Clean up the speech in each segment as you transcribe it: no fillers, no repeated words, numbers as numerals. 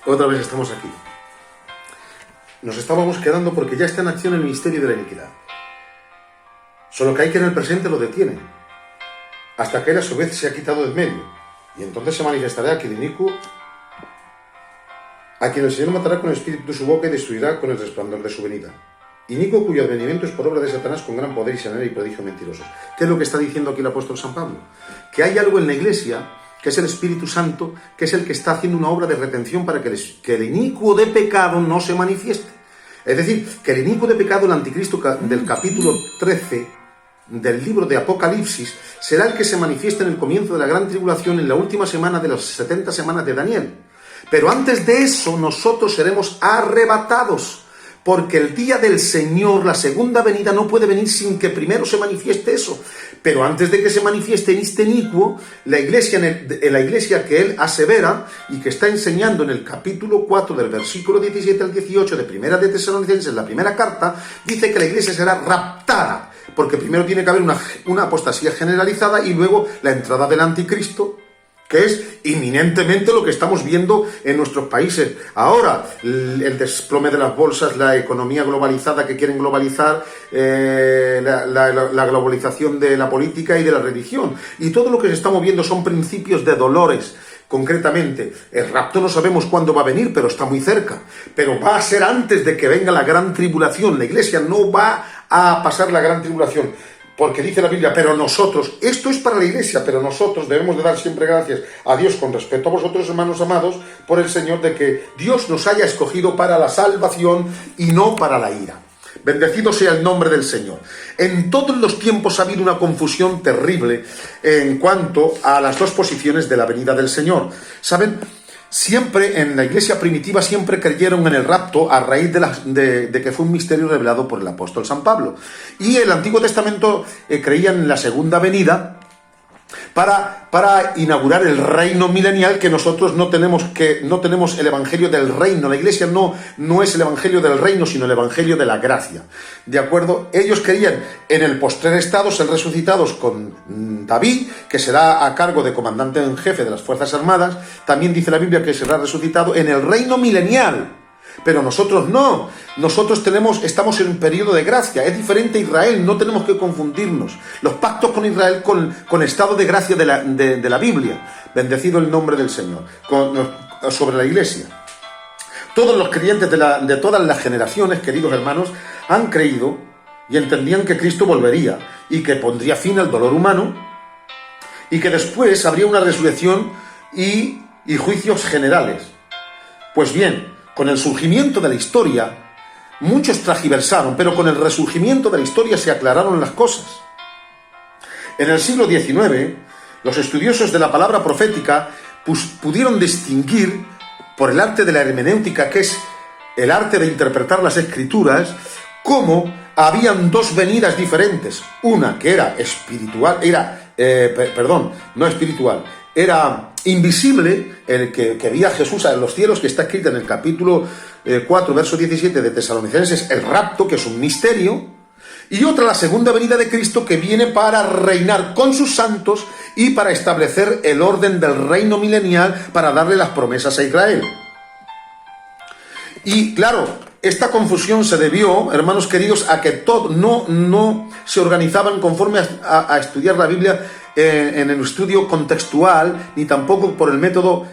Otra vez estamos aquí. Nos estábamos quedando porque ya está en acción el misterio de la iniquidad. Solo que hay que en el presente lo detiene, hasta que él a su vez se ha quitado de en medio. Y entonces se manifestará aquel inicuo, a quien el Señor matará con el espíritu de su boca y destruirá con el resplandor de su venida. Inicuo cuyo advenimiento es por obra de Satanás con gran poder y sanera y prodigio mentirosos. ¿Qué es lo que está diciendo aquí el apóstol San Pablo? Que hay algo en la Iglesia, que es el Espíritu Santo, que es el que está haciendo una obra de retención para que el inicuo de pecado no se manifieste. Es decir, que el inicuo de pecado, el anticristo del capítulo 13 del libro de Apocalipsis, será el que se manifiesta en el comienzo de la gran tribulación, en la última semana de las 70 semanas de Daniel. Pero antes de eso, nosotros seremos arrebatados, porque el día del Señor, la segunda venida, no puede venir sin que primero se manifieste eso. Pero antes de que se manifieste este inicuo, la iglesia que él asevera y que está enseñando en el capítulo 4 del versículo 17 al 18 de Primera de Tesalonicenses, la primera carta, dice que la iglesia será raptada, porque primero tiene que haber una apostasía generalizada y luego la entrada del anticristo, que es inminentemente lo que estamos viendo en nuestros países. Ahora, el desplome de las bolsas, la economía globalizada que quieren globalizar, la globalización de la política y de la religión. Y todo lo que se está moviendo son principios de dolores. Concretamente, el rapto no sabemos cuándo va a venir, pero está muy cerca. Pero va a ser antes de que venga la gran tribulación. La iglesia no va a pasar la gran tribulación. Porque dice la Biblia, pero nosotros, esto es para la iglesia, pero nosotros debemos de dar siempre gracias a Dios con respecto a vosotros, hermanos amados, por el Señor, de que Dios nos haya escogido para la salvación y no para la ira. Bendecido sea el nombre del Señor. En todos los tiempos ha habido una confusión terrible en cuanto a las dos posiciones de la venida del Señor. ¿Saben? Siempre en la iglesia primitiva siempre creyeron en el rapto a raíz de que fue un misterio revelado por el apóstol San Pablo. Y el Antiguo Testamento creían en la segunda venida para inaugurar el reino milenial, que nosotros no tenemos el evangelio del reino. La iglesia no es el evangelio del reino, sino el evangelio de la gracia. ¿De acuerdo? Ellos creían en el postrer estado, ser resucitados con David, que será a cargo de comandante en jefe de las Fuerzas Armadas. También dice la Biblia que será resucitado en el reino milenial. Pero nosotros no, nosotros estamos en un periodo de gracia, es diferente a Israel, no tenemos que confundirnos. Los pactos con Israel con estado de gracia de la Biblia, bendecido el nombre del Señor, sobre la iglesia. Todos los creyentes de todas las generaciones, queridos hermanos, han creído y entendían que Cristo volvería y que pondría fin al dolor humano y que después habría una resurrección y juicios generales. Pues bien, con el surgimiento de la historia, muchos tragiversaron, pero con el resurgimiento de la historia se aclararon las cosas. En el siglo XIX, los estudiosos de la palabra profética pudieron distinguir, por el arte de la hermenéutica, que es el arte de interpretar las escrituras, cómo habían dos venidas diferentes. Una que era espiritual, era invisible, el que veía Jesús en los cielos, que está escrita en el capítulo 4, verso 17 de Tesalonicenses, el rapto, que es un misterio, y otra, la segunda venida de Cristo, que viene para reinar con sus santos y para establecer el orden del reino milenial, para darle las promesas a Israel. Y claro, esta confusión se debió, hermanos queridos, a que no se organizaban conforme a estudiar la Biblia en el estudio contextual, ni tampoco por el método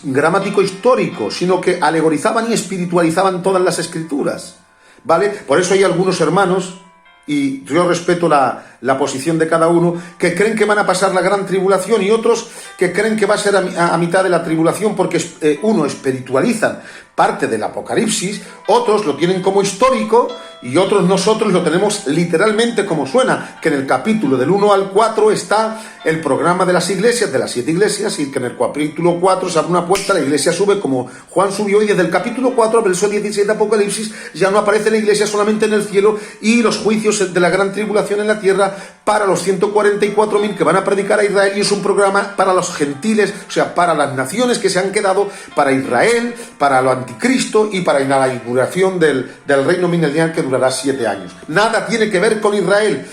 gramático histórico, sino que alegorizaban y espiritualizaban todas las escrituras, ¿vale? Por eso hay algunos hermanos, y yo respeto la posición de cada uno, que creen que van a pasar la gran tribulación, y otros que creen que va a ser a mitad de la tribulación, porque uno espiritualizan parte del Apocalipsis, otros lo tienen como histórico y otros nosotros lo tenemos literalmente como suena, que en el capítulo del 1 al 4 está el programa de las iglesias, de las 7 iglesias, y que en el capítulo 4 se abre una puerta, la iglesia sube como Juan subió, y desde el capítulo 4 al verso 17 de Apocalipsis ya no aparece la iglesia, solamente en el cielo, y los juicios de la gran tribulación en la tierra para los 144.000 que van a predicar a Israel, y es un programa para los gentiles, o sea, para las naciones que se han quedado, para Israel, para lo anticristo y para la inauguración del reino milenial, que durará 7 años. Nada tiene que ver con Israel.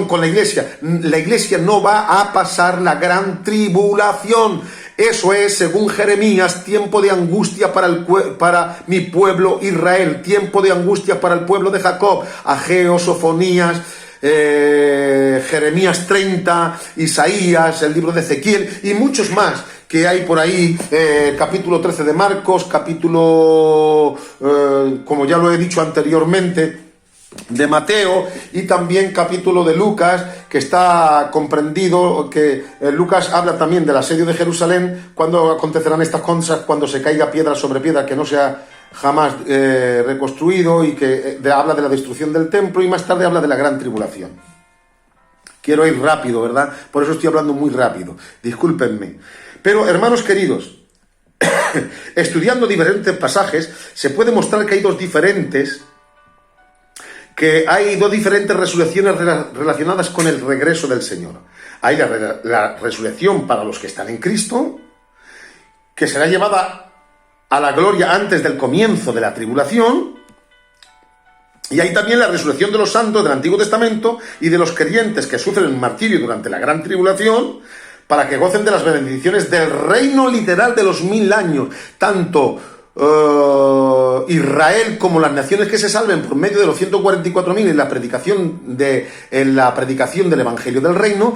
Con la iglesia. La iglesia no va a pasar la gran tribulación. Eso es, según Jeremías, tiempo de angustia para mi pueblo Israel, tiempo de angustia para el pueblo de Jacob. Ageo, Sofonías, Jeremías 30, Isaías, el libro de Ezequiel y muchos más que hay por ahí, capítulo 13 de Marcos, capítulo, como ya lo he dicho anteriormente, de Mateo, y también capítulo de Lucas, que está comprendido, que Lucas habla también del asedio de Jerusalén, cuando acontecerán estas cosas, cuando se caiga piedra sobre piedra, que no sea jamás reconstruido, y que habla de la destrucción del templo, y más tarde habla de la gran tribulación. Quiero ir rápido, ¿verdad? Por eso estoy hablando muy rápido, discúlpenme. Pero, hermanos queridos, estudiando diferentes pasajes, se puede mostrar que hay dos diferentes resurrecciones relacionadas con el regreso del Señor. Hay la resurrección para los que están en Cristo, que será llevada a la gloria antes del comienzo de la tribulación, y hay también la resurrección de los santos del Antiguo Testamento y de los creyentes que sufren martirio durante la gran tribulación, para que gocen de las bendiciones del reino literal de los 1000 años, tanto Israel como las naciones que se salven por medio de los 144.000 en la predicación del Evangelio del Reino,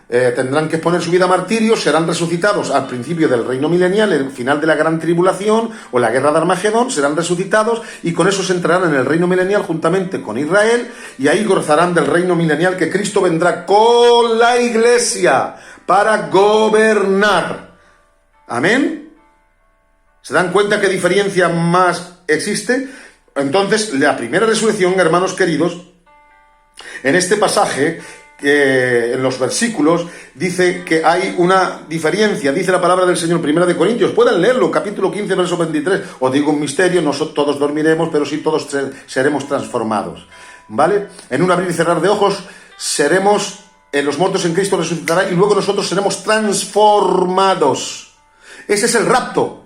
tendrán que exponer su vida a martirio, serán resucitados al principio del reino milenial, el final de la gran tribulación o la guerra de Armagedón, serán resucitados y con eso se entrarán en el reino milenial juntamente con Israel, y ahí gozarán del reino milenial que Cristo vendrá con la iglesia para gobernar. Amén. ¿Se dan cuenta qué diferencia más existe? Entonces, la primera resurrección, hermanos queridos, en este pasaje, en los versículos, dice que hay una diferencia. Dice la palabra del Señor, 1 de Corintios, pueden leerlo, capítulo 15, verso 23. Os digo un misterio, no todos dormiremos, pero sí todos seremos transformados. ¿Vale? En un abrir y cerrar de ojos los muertos en Cristo resucitarán y luego nosotros seremos transformados. Ese es el rapto.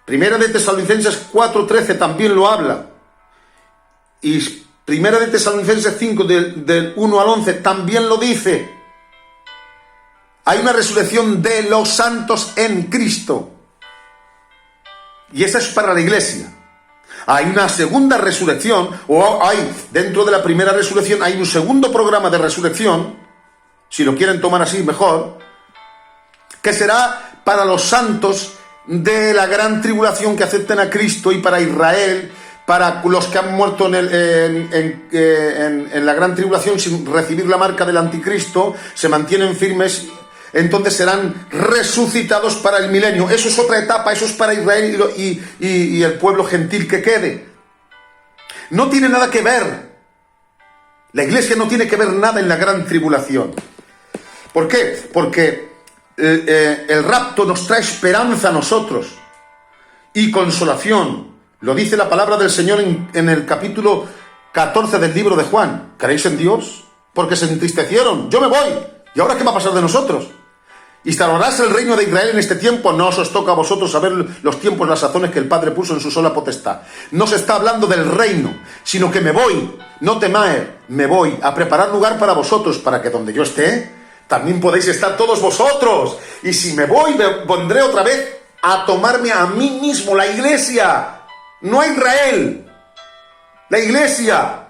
Primera de Tesalonicenses 4:13 también lo habla. Y Primera de Tesalonicenses 5, del 1 al 11, también lo dice. Hay una resurrección de los santos en Cristo. Y esa es para la iglesia. Hay una segunda resurrección, dentro de la primera resurrección, hay un segundo programa de resurrección, si lo quieren tomar así mejor, que será para los santos de la gran tribulación que acepten a Cristo, y para Israel, para los que han muerto en la gran tribulación sin recibir la marca del anticristo, se mantienen firmes, entonces serán resucitados para el milenio. Eso es otra etapa, eso es para Israel y el pueblo gentil que quede. No tiene nada que ver. La iglesia no tiene que ver nada en la gran tribulación. ¿Por qué? Porque el rapto nos trae esperanza a nosotros y consolación. Lo dice la palabra del Señor en el capítulo 14 del libro de Juan. ¿Creéis en Dios? Porque se entristecieron. Yo me voy. ¿Y ahora qué va a pasar de nosotros? ¿Instaurarás el reino de Israel en este tiempo? No os toca a vosotros saber los tiempos, las sazones que el Padre puso en su sola potestad. No se está hablando del reino, sino que me voy. No temáis, me voy a preparar lugar para vosotros, para que donde yo esté, también podéis estar todos vosotros. Y si me voy, vendré otra vez a tomarme a mí mismo, la iglesia. No a Israel, la iglesia.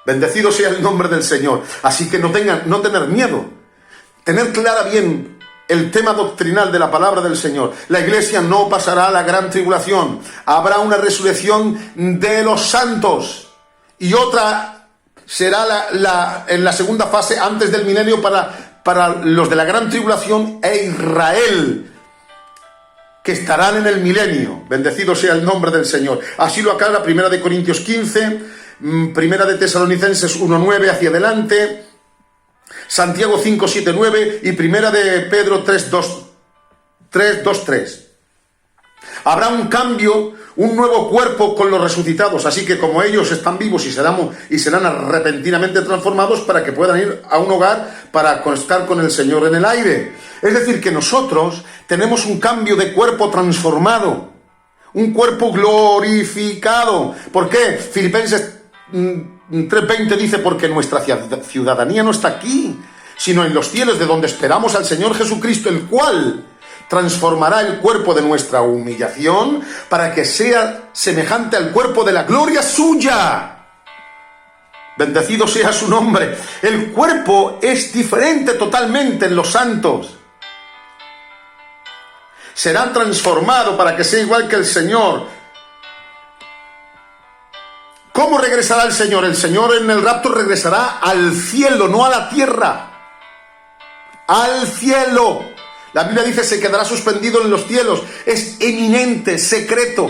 Bendecido sea el nombre del Señor. Así que no tener miedo. Tener clara bien el tema doctrinal de la palabra del Señor. La iglesia no pasará la gran tribulación. Habrá una resurrección de los santos. Y otra será en la segunda fase, antes del milenio, para los de la gran tribulación e Israel, que estarán en el milenio. Bendecido sea el nombre del Señor. Así lo aclara 1 de Corintios 15, 1 de Tesalonicenses 1:9 hacia adelante, Santiago 5:7-9 y 1 de Pedro 3:2-3. Habrá un cambio, un nuevo cuerpo con los resucitados, así que como ellos están vivos y serán repentinamente transformados para que puedan ir a un hogar para estar con el Señor en el aire. Es decir, que nosotros tenemos un cambio de cuerpo transformado, un cuerpo glorificado. ¿Por qué? Filipenses 3:20 dice, porque nuestra ciudadanía no está aquí, sino en los cielos, de donde esperamos al Señor Jesucristo, el cual transformará el cuerpo de nuestra humillación para que sea semejante al cuerpo de la gloria suya. Bendecido sea su nombre. El cuerpo es diferente totalmente en los santos. Será transformado para que sea igual que el Señor. ¿Cómo regresará el Señor? El Señor en el rapto regresará al cielo, no a la tierra. Al cielo. La Biblia dice, se quedará suspendido en los cielos. Es eminente, secreto.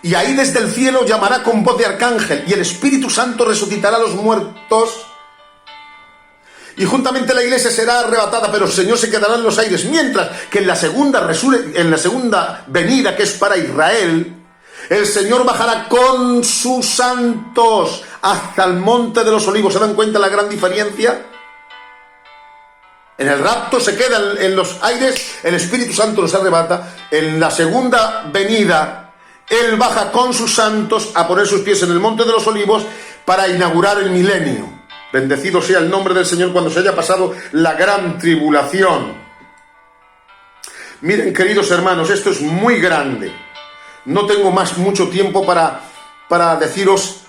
Y ahí desde el cielo llamará con voz de arcángel, y el Espíritu Santo resucitará a los muertos. Y juntamente la iglesia será arrebatada, pero el Señor se quedará en los aires. Mientras que en la segunda venida, que es para Israel, el Señor bajará con sus santos hasta el monte de los olivos. ¿Se dan cuenta la gran diferencia? En el rapto se queda en los aires, el Espíritu Santo los arrebata. En la segunda venida, Él baja con sus santos a poner sus pies en el monte de los olivos para inaugurar el milenio. Bendecido sea el nombre del Señor cuando se haya pasado la gran tribulación. Miren, queridos hermanos, esto es muy grande. No tengo mucho tiempo para deciros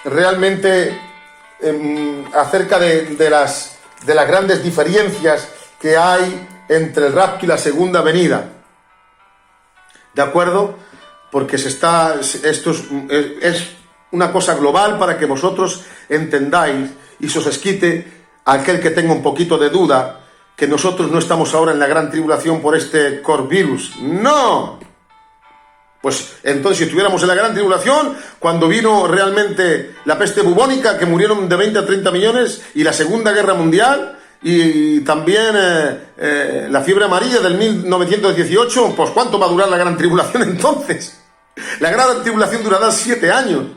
realmente acerca de las grandes diferencias que hay entre el rapto y la segunda venida. ¿De acuerdo? Porque esto es una cosa global para que vosotros entendáis y se os quite aquel que tenga un poquito de duda que nosotros no estamos ahora en la gran tribulación por este coronavirus. ¡No! Pues entonces, si estuviéramos en la gran tribulación, cuando vino realmente la peste bubónica, que murieron de 20 a 30 millones, y la Segunda Guerra Mundial, y también la fiebre amarilla del 1918, pues ¿cuánto va a durar la gran tribulación entonces? La gran tribulación durará 7 años.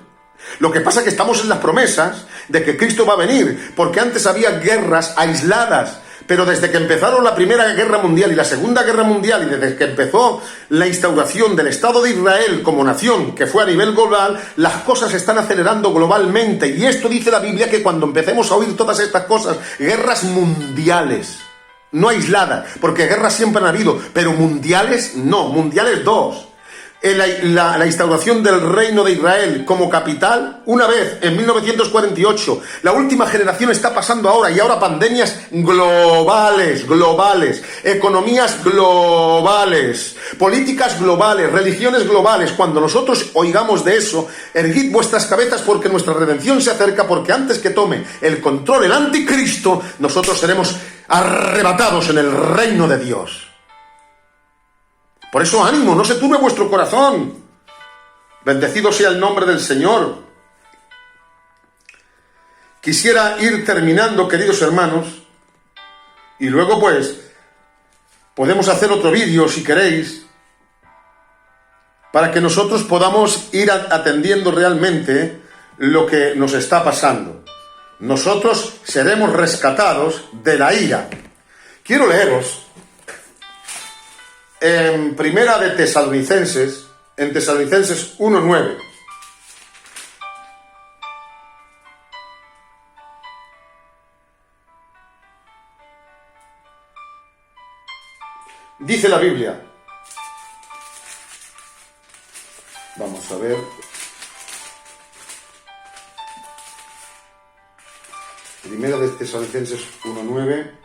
Lo que pasa es que estamos en las promesas de que Cristo va a venir, porque antes había guerras aisladas, pero desde que empezaron la Primera Guerra Mundial y la Segunda Guerra Mundial, y desde que empezó la instauración del Estado de Israel como nación, que fue a nivel global, las cosas se están acelerando globalmente. Y esto dice la Biblia, que cuando empecemos a oír todas estas cosas, guerras mundiales, no aisladas, porque guerras siempre han habido, pero mundiales no, mundiales dos. La instauración del reino de Israel como capital, una vez en 1948, la última generación está pasando ahora, y ahora pandemias globales, economías globales, políticas globales, religiones globales. Cuando nosotros oigamos de eso, erguid vuestras cabezas, porque nuestra redención se acerca, porque antes que tome el control el anticristo, nosotros seremos arrebatados en el reino de Dios. Por eso, ánimo, no se turbe vuestro corazón. Bendecido sea el nombre del Señor. Quisiera ir terminando, queridos hermanos, y luego pues podemos hacer otro vídeo si queréis, para que nosotros podamos ir atendiendo realmente lo que nos está pasando. Nosotros seremos rescatados de la ira. Quiero leeros en Primera de Tesalonicenses, en Tesalonicenses 1:9. Dice la Biblia. Vamos a ver. Primera de Tesalonicenses 1:9.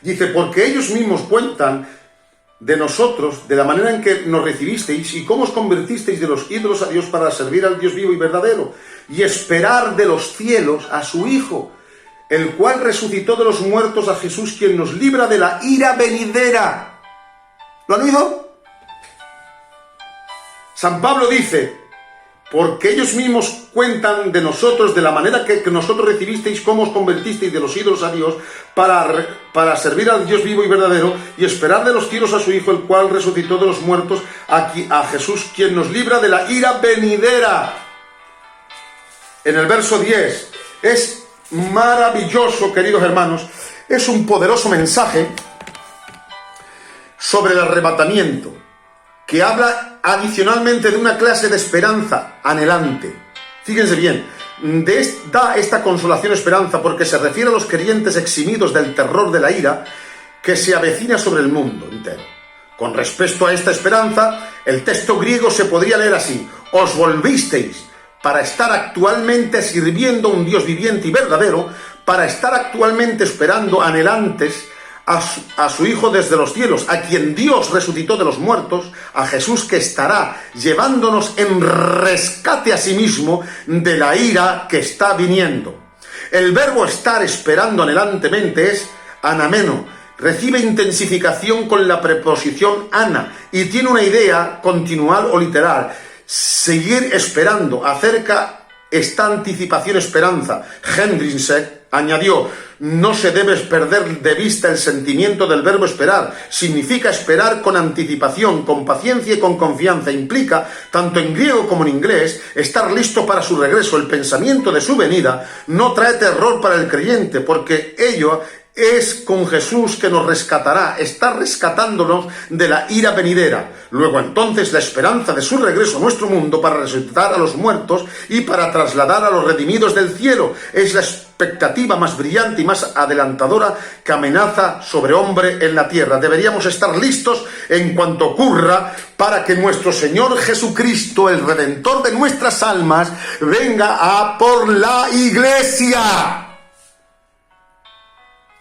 Dice, porque ellos mismos cuentan de nosotros, de la manera en que nos recibisteis y cómo os convertisteis de los ídolos a Dios para servir al Dios vivo y verdadero, y esperar de los cielos a su Hijo, el cual resucitó de los muertos, a Jesús, quien nos libra de la ira venidera. ¿Lo han oído? San Pablo dice, porque ellos mismos cuentan de nosotros, de la manera que nosotros recibisteis, cómo os convertisteis de los ídolos a Dios, para servir al Dios vivo y verdadero, y esperar de los cielos a su Hijo, el cual resucitó de los muertos, a Jesús, quien nos libra de la ira venidera. En el verso 10, es maravilloso, queridos hermanos, es un poderoso mensaje sobre el arrebatamiento. que habla adicionalmente de una clase de esperanza anhelante. Fíjense bien, da esta consolación esperanza porque se refiere a los creyentes eximidos del terror de la ira que se avecina sobre el mundo entero. Con respecto a esta esperanza, el texto griego se podría leer así: os volvisteis para estar actualmente sirviendo a un Dios viviente y verdadero, para estar actualmente esperando anhelantes a su Hijo desde los cielos, a quien Dios resucitó de los muertos, a Jesús, que estará llevándonos en rescate a sí mismo de la ira que está viniendo. El verbo estar esperando anhelantemente es anameno, recibe intensificación con la preposición ana y tiene una idea continual o literal: seguir esperando. Acerca esta anticipación esperanza, Hendriksen añadió: no se debe perder de vista el sentimiento del verbo esperar. Significa esperar con anticipación, con paciencia y con confianza. Implica, tanto en griego como en inglés, estar listo para su regreso. El pensamiento de su venida no trae terror para el creyente, porque ello es con Jesús que nos rescatará, está rescatándonos de la ira venidera. Luego entonces la esperanza de su regreso a nuestro mundo para resucitar a los muertos y para trasladar a los redimidos del cielo es la expectativa más brillante y más adelantadora que amenaza sobre hombre en la tierra. Deberíamos estar listos en cuanto ocurra para que nuestro Señor Jesucristo, el Redentor de nuestras almas, venga a por la iglesia.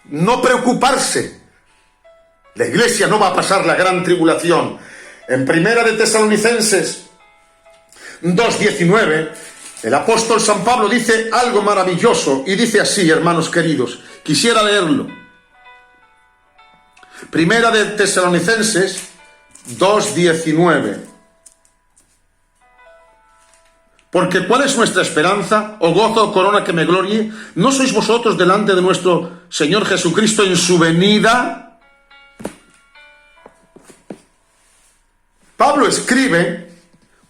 No preocuparse. La iglesia no va a pasar la gran tribulación. En Primera de Tesalonicenses 2:19, el apóstol San Pablo dice algo maravilloso y dice así, hermanos queridos, quisiera leerlo. Primera de Tesalonicenses 2:19. Porque ¿cuál es nuestra esperanza, o gozo, o corona que me glorie? ¿No sois vosotros delante de nuestro Señor Jesucristo en su venida? Pablo escribe: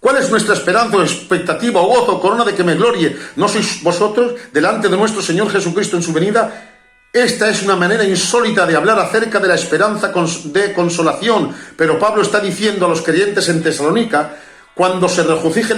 ¿cuál es nuestra esperanza, o expectativa, o gozo, o corona de que me glorie? ¿No sois vosotros delante de nuestro Señor Jesucristo en su venida? Esta es una manera insólita de hablar acerca de la esperanza de consolación, pero Pablo está diciendo a los creyentes en Tesalónica, cuando se regocije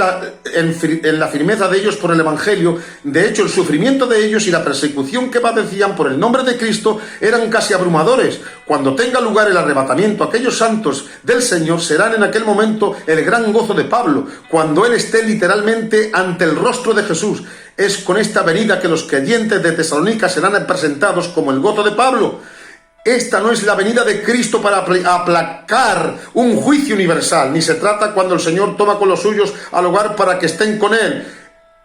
en la firmeza de ellos por el Evangelio. De hecho, el sufrimiento de ellos y la persecución que padecían por el nombre de Cristo eran casi abrumadores. Cuando tenga lugar el arrebatamiento, aquellos santos del Señor serán en aquel momento el gran gozo de Pablo, cuando él esté literalmente ante el rostro de Jesús. Es con esta venida que los creyentes de Tesalónica serán presentados como el gozo de Pablo. Esta no es la venida de Cristo para aplacar un juicio universal, ni se trata cuando el Señor toma con los suyos al hogar para que estén con Él.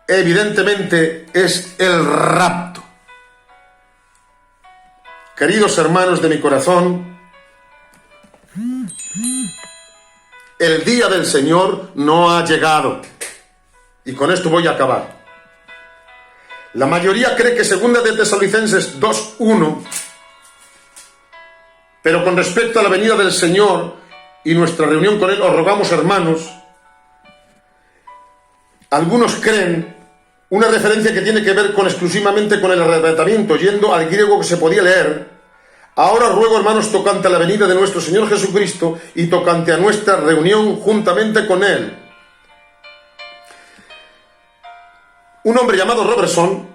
Evidentemente es el rapto. Queridos hermanos de mi corazón, el día del Señor no ha llegado. Y con esto voy a acabar. La mayoría cree que Segunda de Tesalonicenses 2:1... Pero con respecto a la venida del Señor y nuestra reunión con Él, os rogamos, hermanos, algunos creen una referencia que tiene que ver exclusivamente con el arrebatamiento, yendo al griego que se podía leer: ahora ruego, hermanos, tocante a la venida de nuestro Señor Jesucristo y tocante a nuestra reunión juntamente con Él. Un hombre llamado Robertson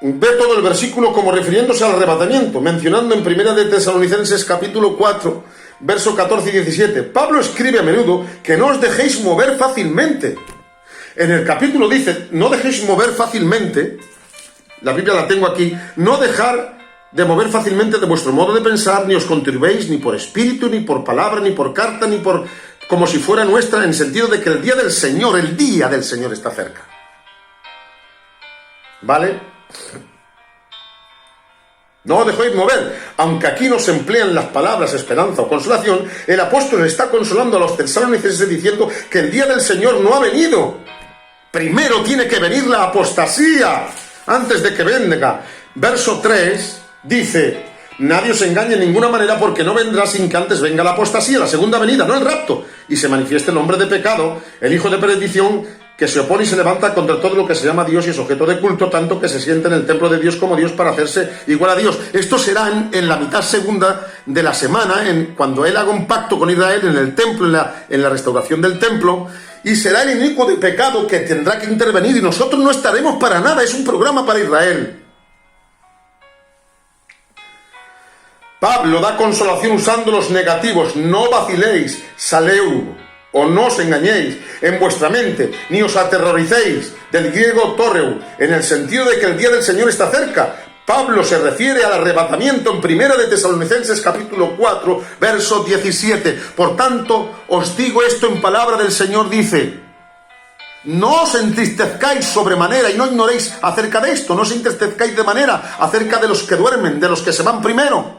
ve todo el versículo como refiriéndose al arrebatamiento, mencionando en Primera de Tesalonicenses capítulo 4, verso 14 y 17. Pablo escribe a menudo que no os dejéis mover fácilmente. En el capítulo dice: no dejéis mover fácilmente, la Biblia la tengo aquí, no dejar de mover fácilmente de vuestro modo de pensar, ni os conturbéis ni por espíritu, ni por palabra, ni por carta, ni por como si fuera nuestra, en el sentido de que el día del Señor está cerca. ¿Vale? No os dejéis mover. Aunque aquí no se emplean las palabras esperanza o consolación, el apóstol está consolando a los tesalonicenses diciendo que el día del Señor no ha venido. Primero tiene que venir la apostasía antes de que venga. Verso 3 dice: nadie os engañe en ninguna manera, porque no vendrá sin que antes venga la apostasía, la segunda venida, no el rapto, y se manifieste el hombre de pecado, el hijo de perdición, que se opone y se levanta contra todo lo que se llama Dios y es objeto de culto, tanto que se siente en el templo de Dios como Dios para hacerse igual a Dios. Esto será en la mitad segunda de la semana, cuando Él haga un pacto con Israel en el templo, en la restauración del templo, y será el inicuo de pecado que tendrá que intervenir, y nosotros no estaremos para nada. Es un programa para Israel. Pablo da consolación usando los negativos: no vaciléis, saleu, o no os engañéis en vuestra mente, ni os aterroricéis, del griego torreu, en el sentido de que el día del Señor está cerca. Pablo se refiere al arrebatamiento en Primera de Tesalonicenses capítulo 4, verso 17. Por tanto, os digo esto en palabra del Señor, dice: no os entristezcáis sobremanera, y no ignoréis acerca de esto, no os entristezcáis de manera acerca de los que duermen, de los que se van primero.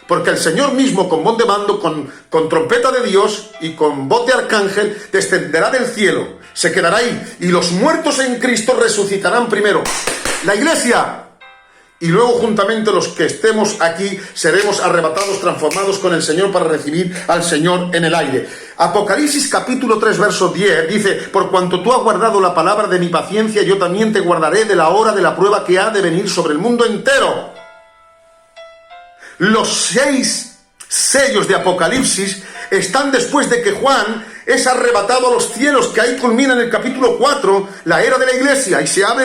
Porque el Señor mismo, con voz de mando, con trompeta de Dios y con voz de arcángel, descenderá del cielo, se quedará ahí, y los muertos en Cristo resucitarán primero. La iglesia, y luego juntamente los que estemos aquí, seremos arrebatados, transformados con el Señor para recibir al Señor en el aire. Apocalipsis capítulo 3, verso 10, dice: por cuanto tú has guardado la palabra de mi paciencia, yo también te guardaré de la hora de la prueba que ha de venir sobre el mundo entero. Los 6 sellos de Apocalipsis están después de que Juan es arrebatado a los cielos, que ahí culmina en el capítulo 4, la era de la iglesia, y se abre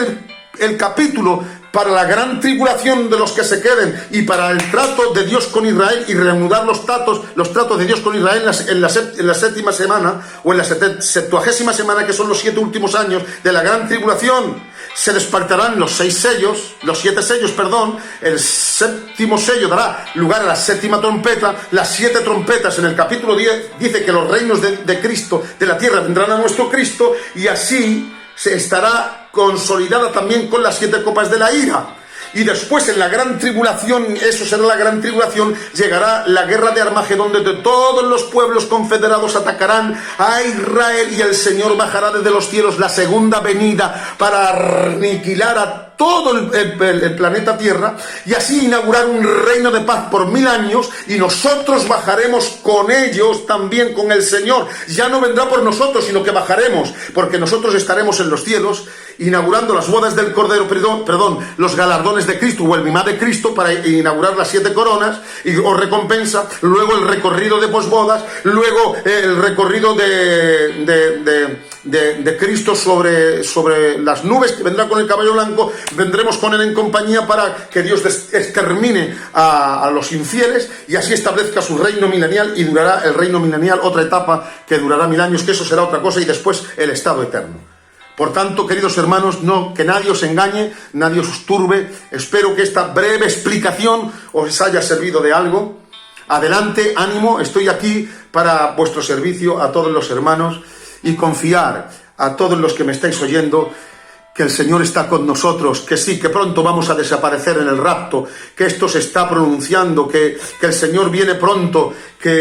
el capítulo para la gran tribulación de los que se queden y para el trato de Dios con Israel y reanudar los tratos de Dios con Israel en la séptima semana o en la 70ª semana, que son los 7 últimos años de la gran tribulación. Se despertarán los 7 sellos, el 7º sello dará lugar a la 7ª trompeta, las 7 trompetas en el capítulo 10 dice que los reinos de Cristo, de la tierra, vendrán a nuestro Cristo, y así se estará consolidada también con las 7 copas de la ira. Y después en la gran tribulación, eso será la gran tribulación, llegará la guerra de Armagedón, donde todos los pueblos confederados atacarán a Israel y el Señor bajará desde los cielos, la segunda venida, para aniquilar a todo el planeta Tierra y así inaugurar un reino de paz por 1000 años, y nosotros bajaremos con ellos también, con el Señor. Ya no vendrá por nosotros, sino que bajaremos, porque nosotros estaremos en los cielos inaugurando las bodas del Cordero, los galardones de Cristo o el mimá de Cristo, para inaugurar las 7 coronas o recompensa, luego el recorrido de posbodas, luego el recorrido de Cristo sobre las nubes, que vendrá con el caballo blanco. Vendremos con él en compañía para que Dios extermine a los infieles y así establezca su reino milenial, y durará el reino milenial otra etapa que durará 1000 años, que eso será otra cosa, y después el estado eterno. Por tanto, queridos hermanos, que nadie os engañe, nadie os turbe. Espero que esta breve explicación os haya servido de algo. Adelante, ánimo, estoy aquí para vuestro servicio a todos los hermanos, y confiar a todos los que me estáis oyendo que el Señor está con nosotros, que sí, que pronto vamos a desaparecer en el rapto, que esto se está pronunciando, que el Señor viene pronto, que